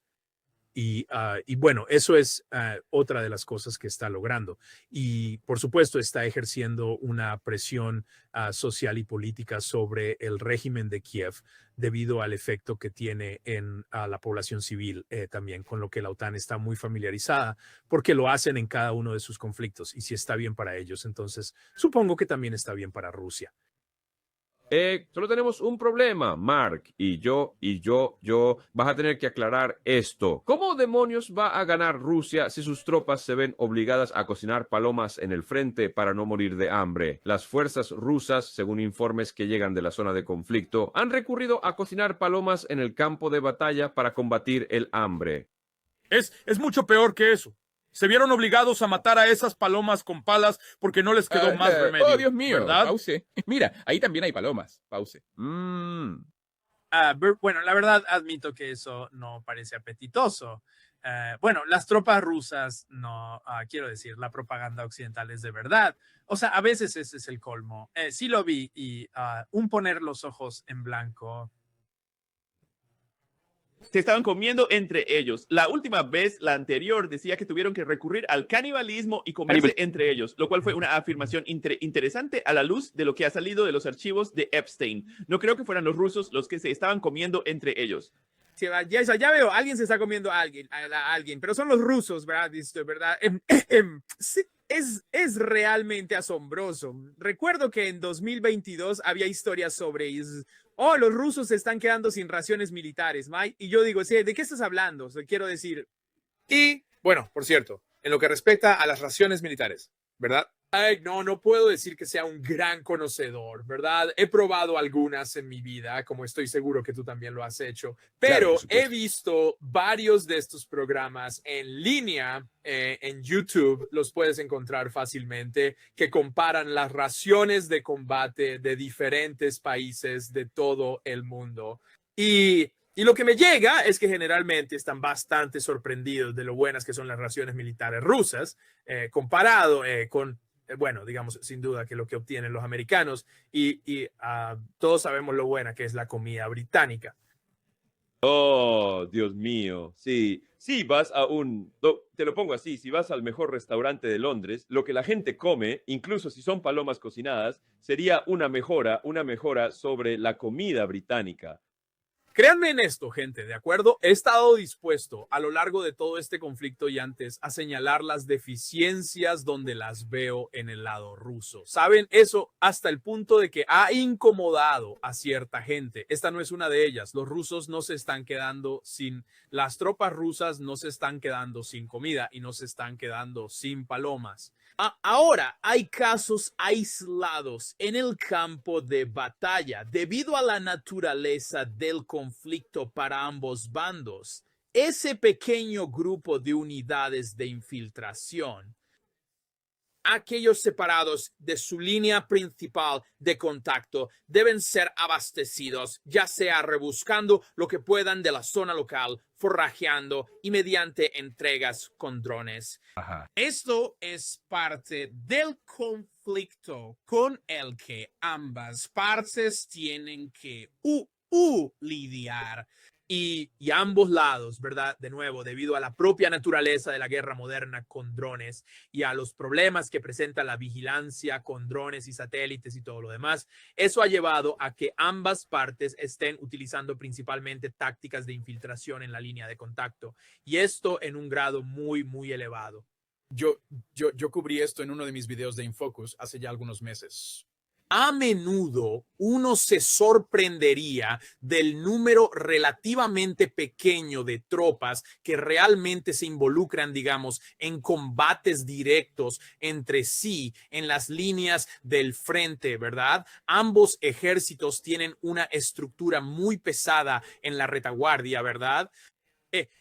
Y bueno, eso es otra de las cosas que está logrando. Y por supuesto está ejerciendo una presión social y política sobre el régimen de Kiev debido al efecto que tiene en la población civil también, con lo que la OTAN está muy familiarizada porque lo hacen en cada uno de sus conflictos. Y si está bien para ellos, entonces supongo que también está bien para Rusia. Solo tenemos un problema, Mark, y yo, vas a tener que aclarar esto. ¿Cómo demonios va a ganar Rusia si sus tropas se ven obligadas a cocinar palomas en el frente para no morir de hambre? Las fuerzas rusas, según informes que llegan de la zona de conflicto, han recurrido a cocinar palomas en el campo de batalla para combatir el hambre. Es mucho peor que eso. Se vieron obligados a matar a esas palomas con palas porque no les quedó más remedio. Oh, Dios mío, ¿verdad? Pause. Mira, ahí también hay palomas. Pause. Bueno, la verdad admito que eso no parece apetitoso. Bueno, las tropas rusas no, quiero decir, la propaganda occidental es de verdad. O sea, a veces ese es el colmo. Sí lo vi y un poner los ojos en blanco. Se estaban comiendo entre ellos. La última vez, la anterior, decía que tuvieron que recurrir al canibalismo y comerse entre ellos, lo cual fue una afirmación interesante a la luz de lo que ha salido de los archivos de Epstein. No creo que fueran los rusos los que se estaban comiendo entre ellos. Sí, ya veo, alguien se está comiendo a alguien, pero son los rusos, ¿verdad? ¿Verdad? Sí, es realmente asombroso. Recuerdo que en 2022 había historias sobre los rusos se están quedando sin raciones militares, Mike. Y yo digo, sí, ¿de qué estás hablando? Quiero decir. Y, bueno, por cierto, en lo que respecta a las raciones militares, ¿verdad? No puedo decir que sea un gran conocedor, ¿verdad? He probado algunas en mi vida, como estoy seguro que tú también lo has hecho, pero Claro, he visto varios de estos programas en línea, en YouTube, los puedes encontrar fácilmente, que comparan las raciones de combate de diferentes países de todo el mundo. Y Y lo que me llega es que generalmente están bastante sorprendidos de lo buenas que son las raciones militares rusas, comparado con, bueno, digamos, sin duda que lo que obtienen los americanos y todos sabemos lo buena que es la comida británica. Oh, Dios mío. Sí, sí, vas a te lo pongo así, si vas al mejor restaurante de Londres, lo que la gente come, incluso si son palomas cocinadas, sería una mejora sobre la comida británica. Créanme en esto, gente, ¿de acuerdo? He estado dispuesto a lo largo de todo este conflicto y antes a señalar las deficiencias donde las veo en el lado ruso. ¿Saben? Eso hasta el punto de que ha incomodado a cierta gente. Esta no es una de ellas. Los rusos no se están quedando las tropas rusas no se están quedando sin comida y no se están quedando sin palomas. Ahora hay casos aislados en el campo de batalla debido a la naturaleza del conflicto para ambos bandos. Ese pequeño grupo de unidades de infiltración, aquellos separados de su línea principal de contacto, deben ser abastecidos, ya sea rebuscando lo que puedan de la zona local, forrajeando y mediante entregas con drones. Ajá. Esto es parte del conflicto con el que ambas partes tienen que lidiar. Y ambos lados, ¿verdad? De nuevo, debido a la propia naturaleza de la guerra moderna con drones y a los problemas que presenta la vigilancia con drones y satélites y todo lo demás, eso ha llevado a que ambas partes estén utilizando principalmente tácticas de infiltración en la línea de contacto. Y esto en un grado muy, muy elevado. Yo cubrí esto en uno de mis videos de Infocus hace ya algunos meses. A menudo uno se sorprendería del número relativamente pequeño de tropas que realmente se involucran, digamos, en combates directos entre sí en las líneas del frente, ¿verdad? Ambos ejércitos tienen una estructura muy pesada en la retaguardia, ¿verdad?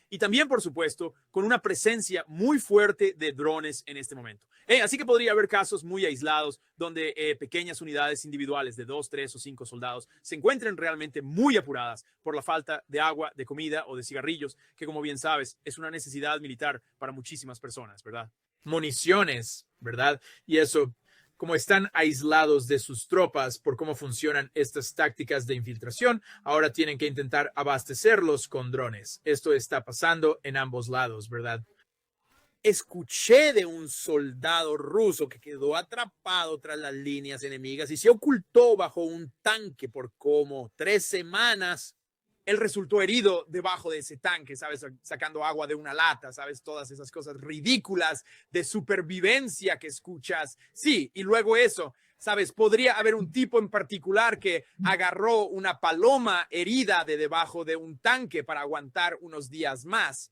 Y también, por supuesto, con una presencia muy fuerte de drones en este momento. Así que podría haber casos muy aislados donde pequeñas unidades individuales de 2, 3 o 5 soldados se encuentren realmente muy apuradas por la falta de agua, de comida o de cigarrillos, que como bien sabes es una necesidad militar para muchísimas personas, ¿verdad? Municiones, ¿verdad? Y eso, como están aislados de sus tropas por cómo funcionan estas tácticas de infiltración, ahora tienen que intentar abastecerlos con drones. Esto está pasando en ambos lados, ¿verdad? Escuché de un soldado ruso que quedó atrapado tras las líneas enemigas y se ocultó bajo un tanque por como 3 semanas. Él resultó herido debajo de ese tanque, ¿sabes? Sacando agua de una lata, ¿sabes? Todas esas cosas ridículas de supervivencia que escuchas. Sí, y luego eso, ¿sabes? Podría haber un tipo en particular que agarró una paloma herida de debajo de un tanque para aguantar unos días más.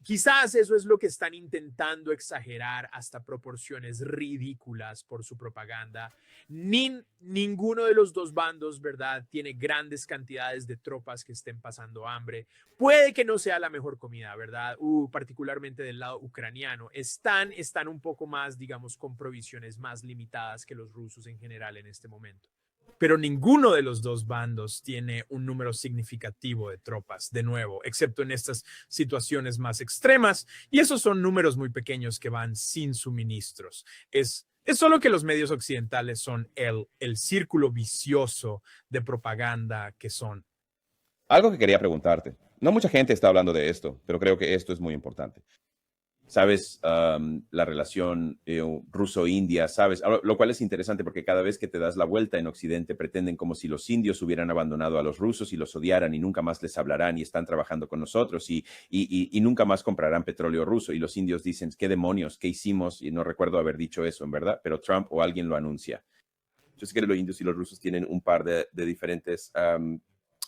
Quizás eso es lo que están intentando exagerar hasta proporciones ridículas por su propaganda. Ninguno de los dos bandos, ¿verdad?, tiene grandes cantidades de tropas que estén pasando hambre. Puede que no sea la mejor comida, ¿verdad? Particularmente del lado ucraniano. Están un poco más, digamos, con provisiones más limitadas que los rusos en general en este momento. Pero ninguno de los dos bandos tiene un número significativo de tropas, de nuevo, excepto en estas situaciones más extremas. Y esos son números muy pequeños que van sin suministros. Es solo que los medios occidentales son el círculo vicioso de propaganda que son. Algo que quería preguntarte. No mucha gente está hablando de esto, pero creo que esto es muy importante. Sabes, la relación ruso-india, sabes, lo cual es interesante porque cada vez que te das la vuelta en Occidente pretenden como si los indios hubieran abandonado a los rusos y los odiaran y nunca más les hablarán y están trabajando con nosotros y nunca más comprarán petróleo ruso. Y los indios dicen, ¿qué demonios? ¿Qué hicimos? Y no recuerdo haber dicho eso, en verdad, pero Trump o alguien lo anuncia. Yo sé que los indios y los rusos tienen un par de diferentes...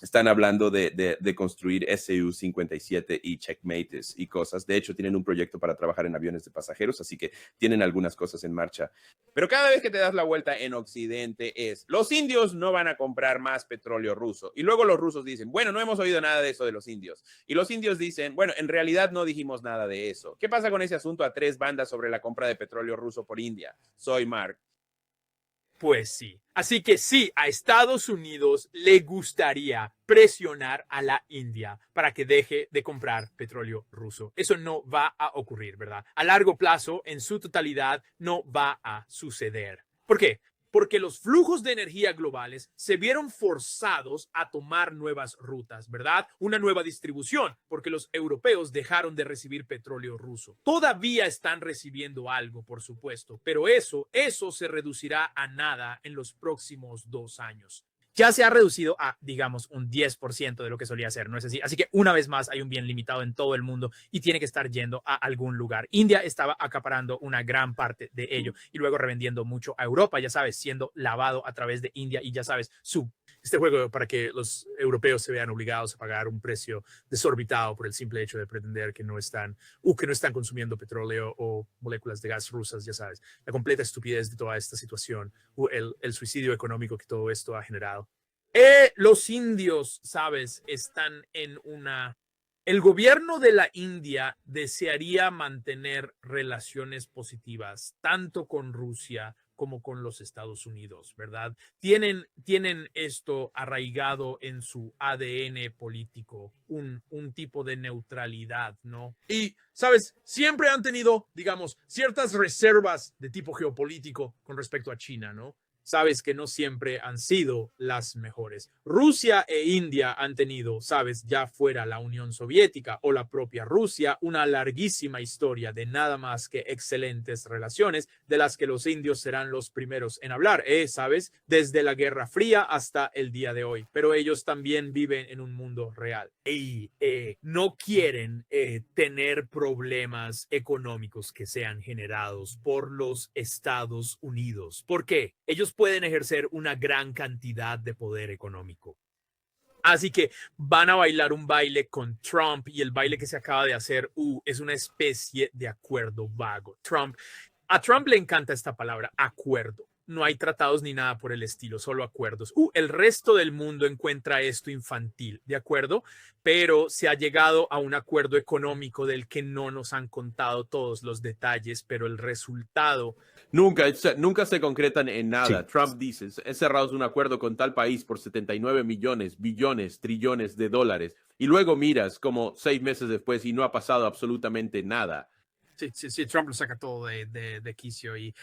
están hablando de construir Su-57 y Checkmates y cosas. De hecho, tienen un proyecto para trabajar en aviones de pasajeros, así que tienen algunas cosas en marcha. Pero cada vez que te das la vuelta en Occidente los indios no van a comprar más petróleo ruso. Y luego los rusos dicen, bueno, no hemos oído nada de eso de los indios. Y los indios dicen, bueno, en realidad no dijimos nada de eso. ¿Qué pasa con ese asunto a 3 bandas sobre la compra de petróleo ruso por India? Soy Mark. Pues sí. Así que sí, a Estados Unidos le gustaría presionar a la India para que deje de comprar petróleo ruso. Eso no va a ocurrir, ¿verdad? A largo plazo, en su totalidad, no va a suceder. ¿Por qué? Porque los flujos de energía globales se vieron forzados a tomar nuevas rutas, ¿verdad? Una nueva distribución, porque los europeos dejaron de recibir petróleo ruso. Todavía están recibiendo algo, por supuesto, pero eso se reducirá a nada en los próximos 2 años. Ya se ha reducido a, digamos, un 10% de lo que solía ser, ¿no es así? Así que una vez más hay un bien limitado en todo el mundo y tiene que estar yendo a algún lugar. India estaba acaparando una gran parte de ello y luego revendiendo mucho a Europa, ya sabes, siendo lavado a través de India y ya sabes, este juego para que los europeos se vean obligados a pagar un precio desorbitado por el simple hecho de pretender que no están consumiendo petróleo o moléculas de gas rusas, ya sabes, la completa estupidez de toda esta situación, el suicidio económico que todo esto ha generado. Los indios, sabes, están en una... El gobierno de la India desearía mantener relaciones positivas tanto con Rusia como con los Estados Unidos, ¿verdad? Tienen esto arraigado en su ADN político, un tipo de neutralidad, ¿no? Y, ¿sabes? Siempre han tenido, digamos, ciertas reservas de tipo geopolítico con respecto a China, ¿no? Sabes que no siempre han sido las mejores. Rusia e India han tenido, sabes, ya fuera la Unión Soviética o la propia Rusia, una larguísima historia de nada más que excelentes relaciones de las que los indios serán los primeros en hablar, sabes, desde la Guerra Fría hasta el día de hoy. Pero ellos también viven en un mundo real y no quieren tener problemas económicos que sean generados por los Estados Unidos. ¿Por qué? Ellos pueden ejercer una gran cantidad de poder económico. Así que van a bailar un baile con Trump y el baile que se acaba de hacer es una especie de acuerdo vago. A Trump le encanta esta palabra, acuerdo. No hay tratados ni nada por el estilo, solo acuerdos. El resto del mundo encuentra esto infantil, ¿de acuerdo? Pero se ha llegado a un acuerdo económico del que no nos han contado todos los detalles, pero el resultado... Nunca se concretan en nada. Sí. Trump dice, he cerrado un acuerdo con tal país por 79 millones, billones, trillones de dólares. Y luego miras como 6 meses después y no ha pasado absolutamente nada. Sí, Trump lo saca todo de quicio y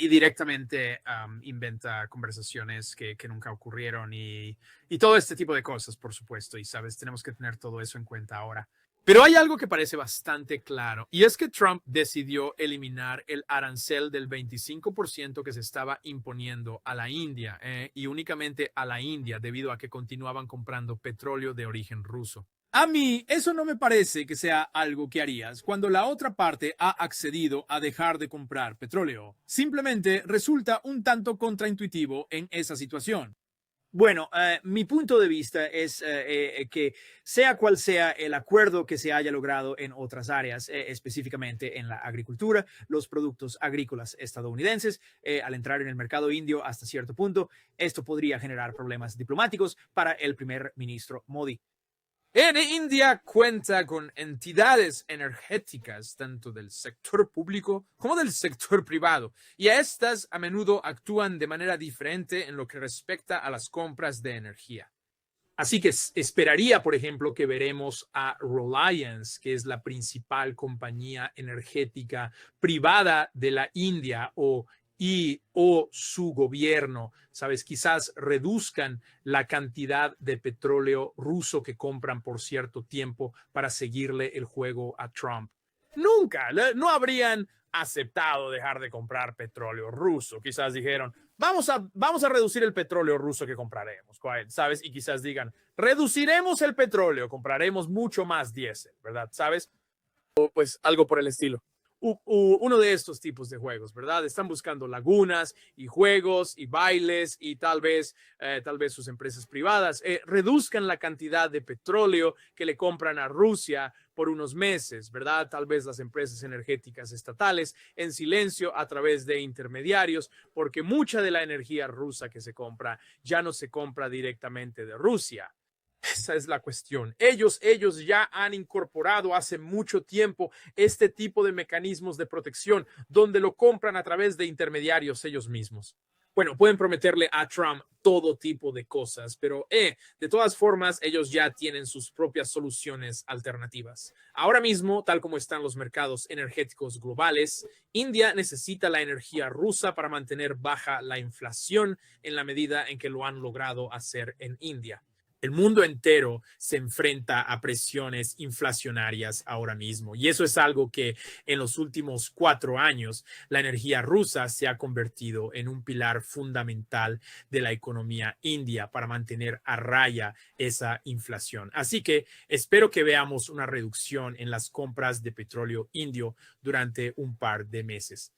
directamente inventa conversaciones que nunca ocurrieron y todo este tipo de cosas, por supuesto. Y, sabes, tenemos que tener todo eso en cuenta ahora. Pero hay algo que parece bastante claro, y es que Trump decidió eliminar el arancel del 25% que se estaba imponiendo a la India, y únicamente a la India, debido a que continuaban comprando petróleo de origen ruso. A mí, eso no me parece que sea algo que harías cuando la otra parte ha accedido a dejar de comprar petróleo. Simplemente resulta un tanto contraintuitivo en esa situación. Bueno, mi punto de vista es que sea cual sea el acuerdo que se haya logrado en otras áreas, específicamente en la agricultura, los productos agrícolas estadounidenses, al entrar en el mercado indio hasta cierto punto, esto podría generar problemas diplomáticos para el primer ministro Modi. India cuenta con entidades energéticas tanto del sector público como del sector privado, y estas a menudo actúan de manera diferente en lo que respecta a las compras de energía. Así que esperaría, por ejemplo, que veremos a Reliance, que es la principal compañía energética privada de la India, o su gobierno, ¿sabes? Quizás reduzcan la cantidad de petróleo ruso que compran por cierto tiempo para seguirle el juego a Trump. Nunca, no habrían aceptado dejar de comprar petróleo ruso. Quizás dijeron, vamos a reducir el petróleo ruso que compraremos, ¿sabes? Y quizás digan, reduciremos el petróleo, compraremos mucho más diésel, ¿verdad? ¿Sabes? O pues algo por el estilo. Uno de estos tipos de juegos, ¿verdad? Están buscando lagunas y juegos y bailes, y tal vez sus empresas privadas reduzcan la cantidad de petróleo que le compran a Rusia por unos meses, ¿verdad? Tal vez las empresas energéticas estatales en silencio a través de intermediarios, porque mucha de la energía rusa que se compra ya no se compra directamente de Rusia. Esa es la cuestión. Ellos ya han incorporado hace mucho tiempo este tipo de mecanismos de protección donde lo compran a través de intermediarios ellos mismos. Bueno, pueden prometerle a Trump todo tipo de cosas, pero de todas formas, ellos ya tienen sus propias soluciones alternativas. Ahora mismo, tal como están los mercados energéticos globales, India necesita la energía rusa para mantener baja la inflación en la medida en que lo han logrado hacer en India. El mundo entero se enfrenta a presiones inflacionarias ahora mismo y eso es algo que en los últimos 4 años la energía rusa se ha convertido en un pilar fundamental de la economía india para mantener a raya esa inflación. Así que espero que veamos una reducción en las compras de petróleo indio durante un par de meses.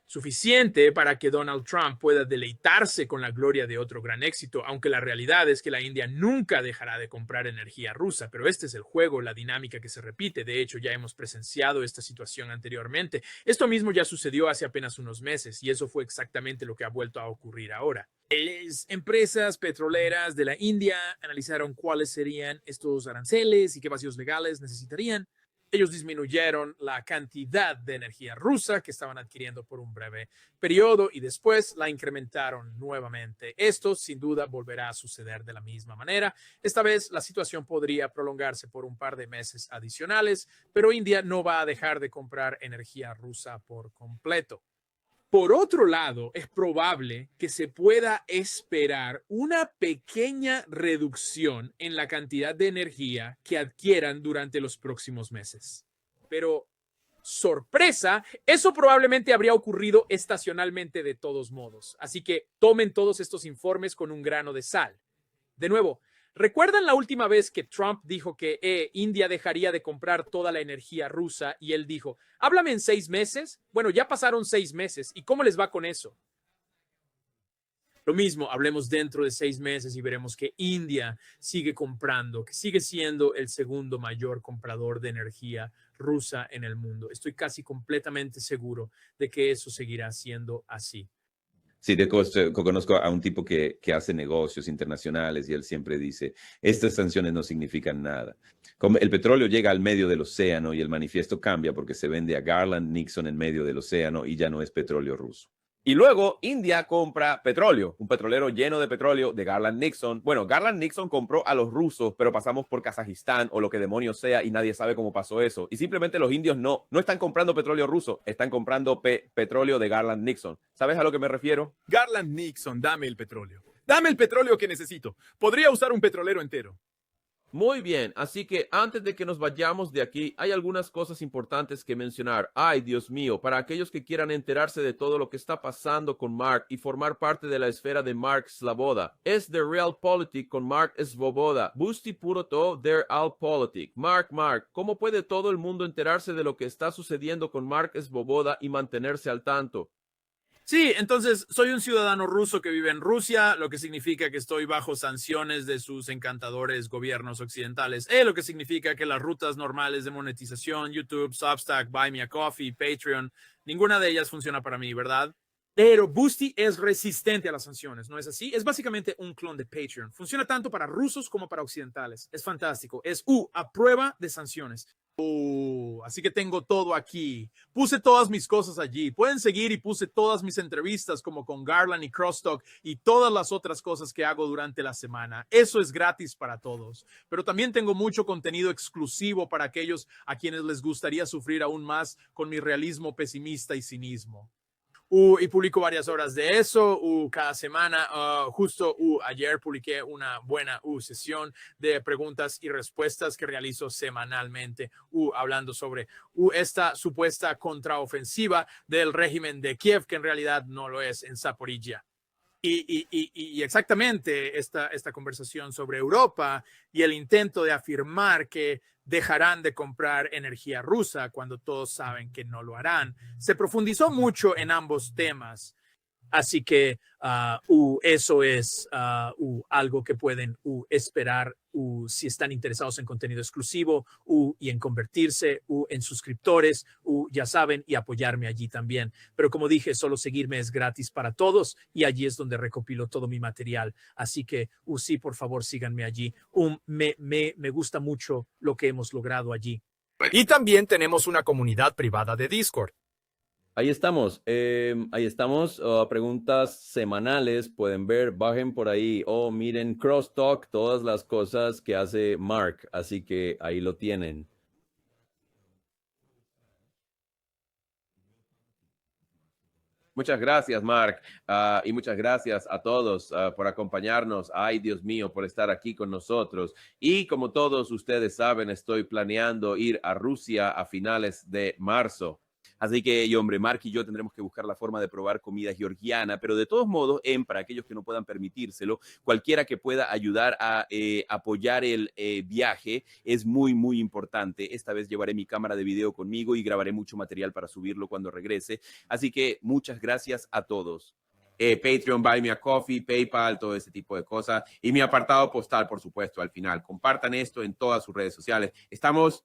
Suficiente para que Donald Trump pueda deleitarse con la gloria de otro gran éxito, aunque la realidad es que la India nunca dejará de comprar energía rusa, pero este es el juego, la dinámica que se repite. De hecho, ya hemos presenciado esta situación anteriormente. Esto mismo ya sucedió hace apenas unos meses y eso fue exactamente lo que ha vuelto a ocurrir ahora. Las empresas petroleras de la India analizaron cuáles serían estos aranceles y qué vacíos legales necesitarían. Ellos disminuyeron la cantidad de energía rusa que estaban adquiriendo por un breve periodo y después la incrementaron nuevamente. Esto sin duda volverá a suceder de la misma manera. Esta vez la situación podría prolongarse por un par de meses adicionales, pero India no va a dejar de comprar energía rusa por completo. Por otro lado, es probable que se pueda esperar una pequeña reducción en la cantidad de energía que adquieran durante los próximos meses. Pero, sorpresa, eso probablemente habría ocurrido estacionalmente de todos modos. Así que tomen todos estos informes con un grano de sal. De nuevo, ¿recuerdan la última vez que Trump dijo que India dejaría de comprar toda la energía rusa y él dijo, háblame en 6 meses? Bueno, ya pasaron 6 meses. ¿Y cómo les va con eso? Lo mismo, hablemos dentro de 6 meses y veremos que India sigue comprando, que sigue siendo el segundo mayor comprador de energía rusa en el mundo. Estoy casi completamente seguro de que eso seguirá siendo así. Sí, conozco a un tipo que hace negocios internacionales y él siempre dice, estas sanciones no significan nada. Como el petróleo llega al medio del océano y el manifiesto cambia porque se vende a Garland Nixon en medio del océano y ya no es petróleo ruso. Y luego India compra petróleo, un petrolero lleno de petróleo de Garland Nixon. Bueno, Garland Nixon compró a los rusos, pero pasamos por Kazajistán o lo que demonios sea y nadie sabe cómo pasó eso. Y simplemente los indios no están comprando petróleo ruso, están comprando petróleo de Garland Nixon. ¿Sabes a lo que me refiero? Garland Nixon, dame el petróleo. Dame el petróleo que necesito. Podría usar un petrolero entero. Muy bien, así que antes de que nos vayamos de aquí, hay algunas cosas importantes que mencionar. Ay, Dios mío, para aquellos que quieran enterarse de todo lo que está pasando con Mark y formar parte de la esfera de Mark Sloboda, es The Realpolitik con Mark Sloboda. Busti puro to der Realpolitik. Mark, ¿cómo puede todo el mundo enterarse de lo que está sucediendo con Mark Sloboda y mantenerse al tanto? Sí, entonces soy un ciudadano ruso que vive en Rusia, lo que significa que estoy bajo sanciones de sus encantadores gobiernos occidentales, lo que significa que las rutas normales de monetización, YouTube, Substack, Buy Me a Coffee, Patreon, ninguna de ellas funciona para mí, ¿verdad? Pero Boosty es resistente a las sanciones, ¿no es así? Es básicamente un clon de Patreon. Funciona tanto para rusos como para occidentales. Es fantástico. Es a prueba de sanciones. Así que tengo todo aquí. Puse todas mis cosas allí. Pueden seguir y puse todas mis entrevistas como con Garland y Crosstalk y todas las otras cosas que hago durante la semana. Eso es gratis para todos. Pero también tengo mucho contenido exclusivo para aquellos a quienes les gustaría sufrir aún más con mi realismo pesimista y cinismo. Y publico varias horas de eso cada semana. Ayer publiqué una buena sesión de preguntas y respuestas que realizo semanalmente, hablando sobre esta supuesta contraofensiva del régimen de Kiev, que en realidad no lo es, en Zaporizhia. Y exactamente esta conversación sobre Europa y el intento de afirmar que dejarán de comprar energía rusa cuando todos saben que no lo harán. Se profundizó mucho en ambos temas. Así que eso es algo que pueden esperar si están interesados en contenido exclusivo y en convertirse en suscriptores, ya saben, y apoyarme allí también. Pero como dije, solo seguirme es gratis para todos y allí es donde recopilo todo mi material. Así que sí, por favor, síganme allí. Me gusta mucho lo que hemos logrado allí. Y también tenemos una comunidad privada de Discord. Ahí estamos. Ahí estamos. Preguntas semanales. Pueden ver. Bajen por ahí. O miren Crosstalk. Todas las cosas que hace Mark. Así que ahí lo tienen. Muchas gracias, Mark, y muchas gracias a todos por acompañarnos. Ay, Dios mío, por estar aquí con nosotros. Y como todos ustedes saben, estoy planeando ir a Rusia a finales de marzo. Así que, hombre, Mark y yo tendremos que buscar la forma de probar comida georgiana, pero de todos modos, para aquellos que no puedan permitírselo, cualquiera que pueda ayudar a apoyar el viaje es muy, muy importante. Esta vez llevaré mi cámara de video conmigo y grabaré mucho material para subirlo cuando regrese. Así que muchas gracias a todos. Patreon, Buy Me a Coffee, PayPal, todo ese tipo de cosas. Y mi apartado postal, por supuesto, al final. Compartan esto en todas sus redes sociales. Estamos